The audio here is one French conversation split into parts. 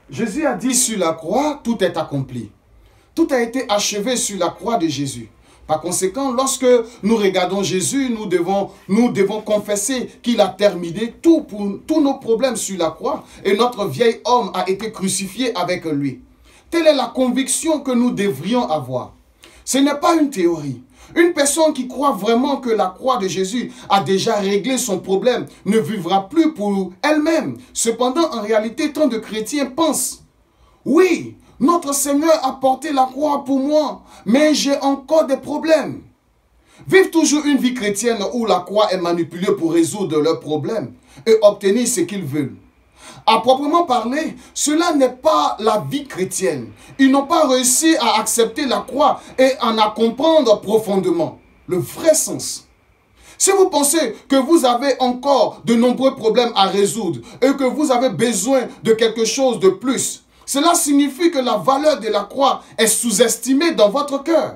Jésus a dit sur la croix, tout est accompli. Tout a été achevé sur la croix de Jésus. Par conséquent, lorsque nous regardons Jésus, nous devons confesser qu'il a terminé tous nos problèmes sur la croix et notre vieil homme a été crucifié avec lui. Telle est la conviction que nous devrions avoir. Ce n'est pas une théorie. Une personne qui croit vraiment que la croix de Jésus a déjà réglé son problème ne vivra plus pour elle-même. Cependant, en réalité, tant de chrétiens pensent, oui, notre Seigneur a porté la croix pour moi, mais j'ai encore des problèmes. Vivent toujours une vie chrétienne où la croix est manipulée pour résoudre leurs problèmes et obtenir ce qu'ils veulent. À proprement parler, cela n'est pas la vie chrétienne. Ils n'ont pas réussi à accepter la croix et à en comprendre profondément le vrai sens. Si vous pensez que vous avez encore de nombreux problèmes à résoudre et que vous avez besoin de quelque chose de plus, cela signifie que la valeur de la croix est sous-estimée dans votre cœur.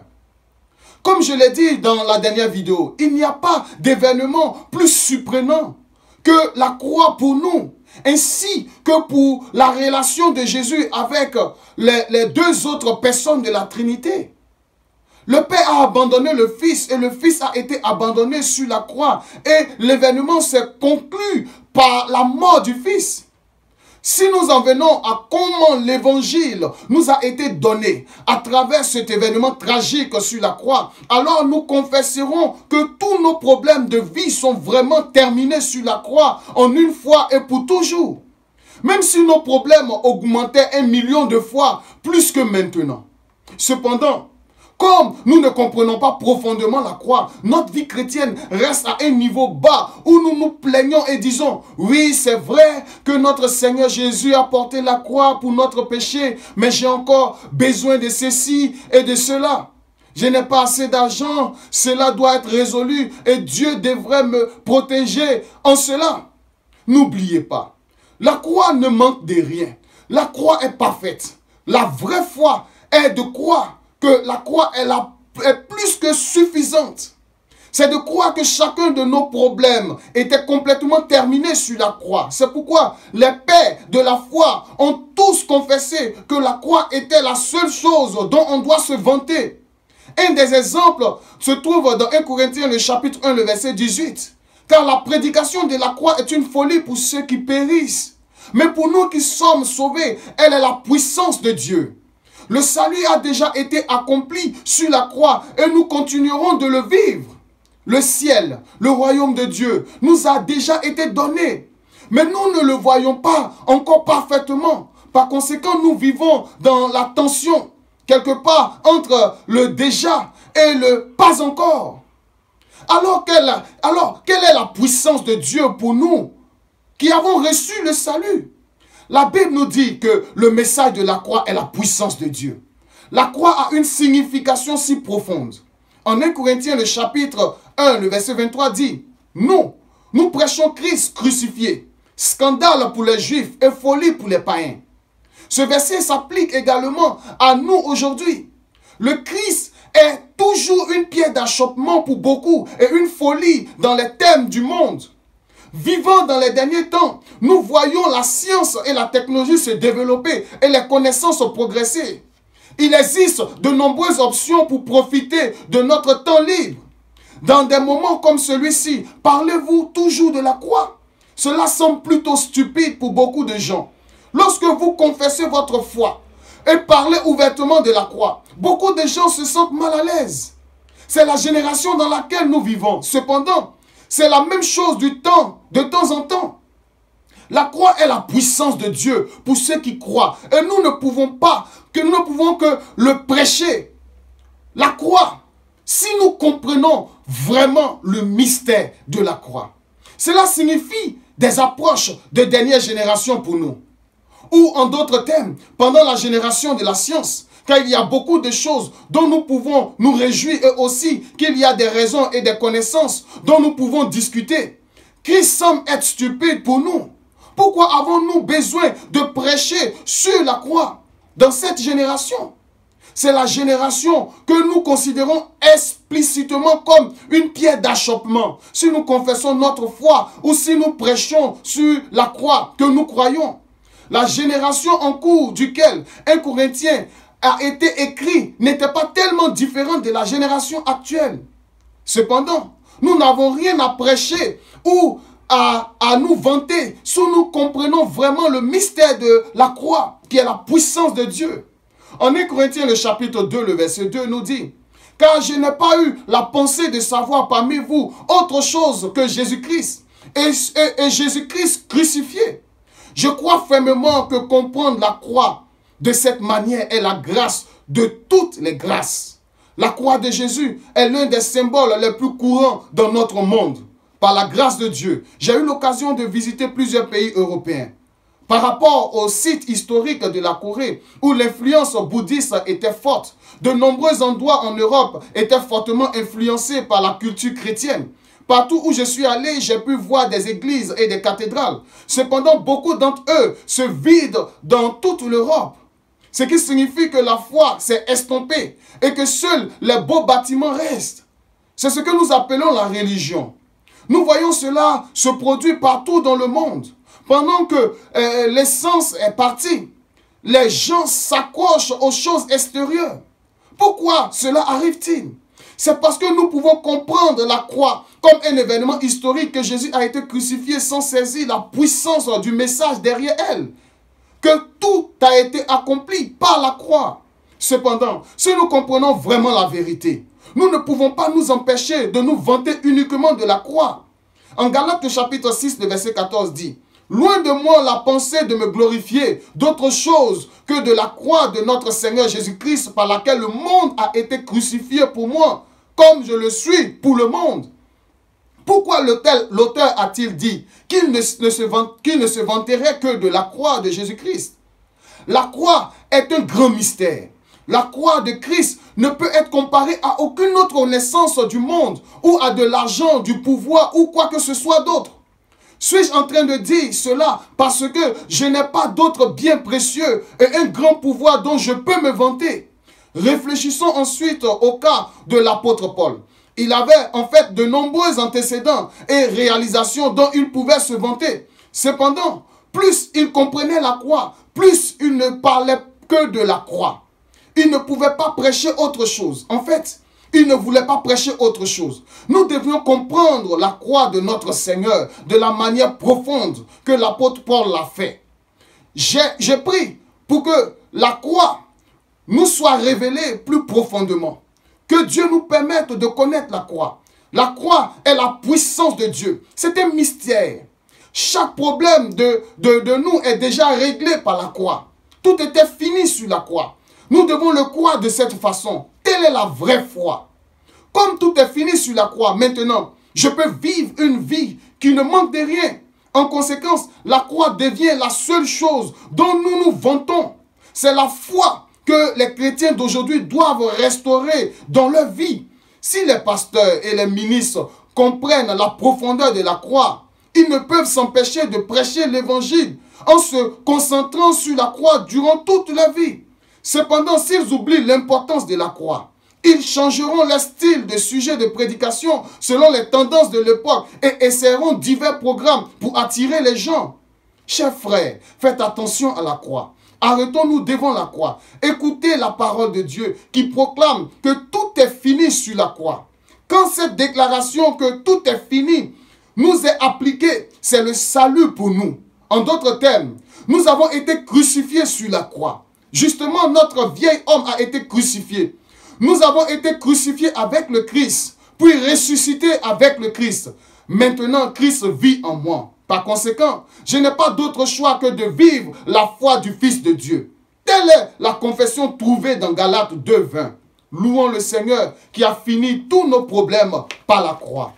Comme je l'ai dit dans la dernière vidéo, il n'y a pas d'événement plus surprenant que la croix pour nous, ainsi que pour la relation de Jésus avec les deux autres personnes de la Trinité. Le Père a abandonné le Fils et le Fils a été abandonné sur la croix et l'événement s'est conclu par la mort du Fils. Si nous en venons à comment l'évangile nous a été donné à travers cet événement tragique sur la croix, alors nous confesserons que tous nos problèmes de vie sont vraiment terminés sur la croix en une fois et pour toujours. Même si nos problèmes augmentaient 1 million de fois plus que maintenant. Cependant, comme nous ne comprenons pas profondément la croix, notre vie chrétienne reste à un niveau bas où nous nous plaignons et disons, oui, c'est vrai que notre Seigneur Jésus a porté la croix pour notre péché, mais j'ai encore besoin de ceci et de cela. Je n'ai pas assez d'argent, cela doit être résolu et Dieu devrait me protéger en cela. N'oubliez pas, la croix ne manque de rien. La croix est parfaite. La vraie foi est de croire que la croix est plus que suffisante. C'est de croire que chacun de nos problèmes était complètement terminé sur la croix. C'est pourquoi les pères de la foi ont tous confessé que la croix était la seule chose dont on doit se vanter. Un des exemples se trouve dans 1 Corinthiens, le chapitre 1, le verset 18. Car la prédication de la croix est une folie pour ceux qui périssent. Mais pour nous qui sommes sauvés, elle est la puissance de Dieu. Le salut a déjà été accompli sur la croix et nous continuerons de le vivre. Le ciel, le royaume de Dieu, nous a déjà été donné. Mais nous ne le voyons pas encore parfaitement. Par conséquent, nous vivons dans la tension, quelque part entre le déjà et le pas encore. Alors, quelle est la puissance de Dieu pour nous qui avons reçu le salut? La Bible nous dit que le message de la croix est la puissance de Dieu. La croix a une signification si profonde. En 1 Corinthiens, le chapitre 1, le verset 23 dit, « Nous prêchons Christ crucifié, scandale pour les Juifs et folie pour les païens. » Ce verset s'applique également à nous aujourd'hui. Le Christ est toujours une pierre d'achoppement pour beaucoup et une folie dans les thèmes du monde. Vivant dans les derniers temps, nous voyons la science et la technologie se développer et les connaissances progresser. Il existe de nombreuses options pour profiter de notre temps libre. Dans des moments comme celui-ci, parlez-vous toujours de la croix? Cela semble plutôt stupide pour beaucoup de gens. Lorsque vous confessez votre foi et parlez ouvertement de la croix, beaucoup de gens se sentent mal à l'aise. C'est la génération dans laquelle nous vivons. Cependant, c'est la même chose de temps en temps. La croix est la puissance de Dieu pour ceux qui croient. Et nous ne pouvons que le prêcher. La croix, si nous comprenons vraiment le mystère de la croix, cela signifie des approches de dernière génération pour nous. Ou en d'autres termes, pendant la génération de la science, car il y a beaucoup de choses dont nous pouvons nous réjouir et aussi qu'il y a des raisons et des connaissances dont nous pouvons discuter. Christ semble être stupide pour nous. Pourquoi avons-nous besoin de prêcher sur la croix dans cette génération? C'est la génération que nous considérons explicitement comme une pierre d'achoppement. Si nous confessons notre foi ou si nous prêchons sur la croix que nous croyons. la génération en cours duquel 1 Corinthiens a été écrit n'était pas tellement différente de la génération actuelle. Cependant, nous n'avons rien à prêcher ou à nous vanter si nous comprenons vraiment le mystère de la croix, qui est la puissance de Dieu. En 1 Corinthiens, le chapitre 2, le verset 2 nous dit: « Car je n'ai pas eu la pensée de savoir parmi vous autre chose que Jésus-Christ et Jésus-Christ crucifié. Je crois fermement que comprendre la croix de cette manière est la grâce de toutes les grâces. La croix de Jésus est l'un des symboles les plus courants dans notre monde. Par la grâce de Dieu, j'ai eu l'occasion de visiter plusieurs pays européens. Par rapport au site historique de la Corée, où l'influence bouddhiste était forte, de nombreux endroits en Europe étaient fortement influencés par la culture chrétienne. Partout où je suis allé, j'ai pu voir des églises et des cathédrales. Cependant, beaucoup d'entre eux se vident dans toute l'Europe. Ce qui signifie que la foi s'est estompée et que seuls les beaux bâtiments restent. C'est ce que nous appelons la religion. Nous voyons cela se produire partout dans le monde. Pendant que l'essence est partie, les gens s'accrochent aux choses extérieures. Pourquoi cela arrive-t-il? C'est parce que nous pouvons comprendre la croix comme un événement historique, que Jésus a été crucifié sans saisir la puissance du message derrière elle. Que tout a été accompli par la croix. Cependant, si nous comprenons vraiment la vérité, nous ne pouvons pas nous empêcher de nous vanter uniquement de la croix. En Galates chapitre 6, le verset 14 dit: « Loin de moi la pensée de me glorifier d'autre chose que de la croix de notre Seigneur Jésus-Christ, par laquelle le monde a été crucifié pour moi, comme je le suis pour le monde. » Pourquoi l'auteur a-t-il dit qu'il ne se vanterait que de la croix de Jésus-Christ? La croix est un grand mystère. La croix de Christ ne peut être comparée à aucune autre naissance du monde, ou à de l'argent, du pouvoir, ou quoi que ce soit d'autre. Suis-je en train de dire cela parce que je n'ai pas d'autre bien précieux et un grand pouvoir dont je peux me vanter? Réfléchissons ensuite au cas de l'apôtre Paul. Il avait en fait de nombreux antécédents et réalisations dont il pouvait se vanter. Cependant, plus il comprenait la croix, plus il ne parlait que de la croix. Il ne pouvait pas prêcher autre chose. En fait, il ne voulait pas prêcher autre chose. Nous devions comprendre la croix de notre Seigneur de la manière profonde que l'apôtre Paul l'a fait. J'ai prié pour que la croix nous soit révélée plus profondément. Que Dieu nous permette de connaître la croix. La croix est la puissance de Dieu. C'est un mystère. Chaque problème de nous est déjà réglé par la croix. Tout était fini sur la croix. Nous devons le croire de cette façon. Telle est la vraie foi. Comme tout est fini sur la croix, maintenant, je peux vivre une vie qui ne manque de rien. En conséquence, la croix devient la seule chose dont nous nous vantons. C'est la foi que les chrétiens d'aujourd'hui doivent restaurer dans leur vie. Si les pasteurs et les ministres comprennent la profondeur de la croix, ils ne peuvent s'empêcher de prêcher l'évangile en se concentrant sur la croix durant toute leur vie. Cependant, s'ils oublient l'importance de la croix, ils changeront leur style de sujet de prédication selon les tendances de l'époque et essaieront divers programmes pour attirer les gens. Chers frères, faites attention à la croix. Arrêtons-nous devant la croix. Écoutez la parole de Dieu qui proclame que tout est fini sur la croix. Quand cette déclaration que tout est fini nous est appliquée, c'est le salut pour nous. En d'autres termes, nous avons été crucifiés sur la croix. Justement, notre vieil homme a été crucifié. Nous avons été crucifiés avec le Christ, puis ressuscités avec le Christ. Maintenant, Christ vit en moi. Par conséquent, je n'ai pas d'autre choix que de vivre la foi du Fils de Dieu. Telle est la confession trouvée dans Galates 2:20. Louons le Seigneur qui a fini tous nos problèmes par la croix.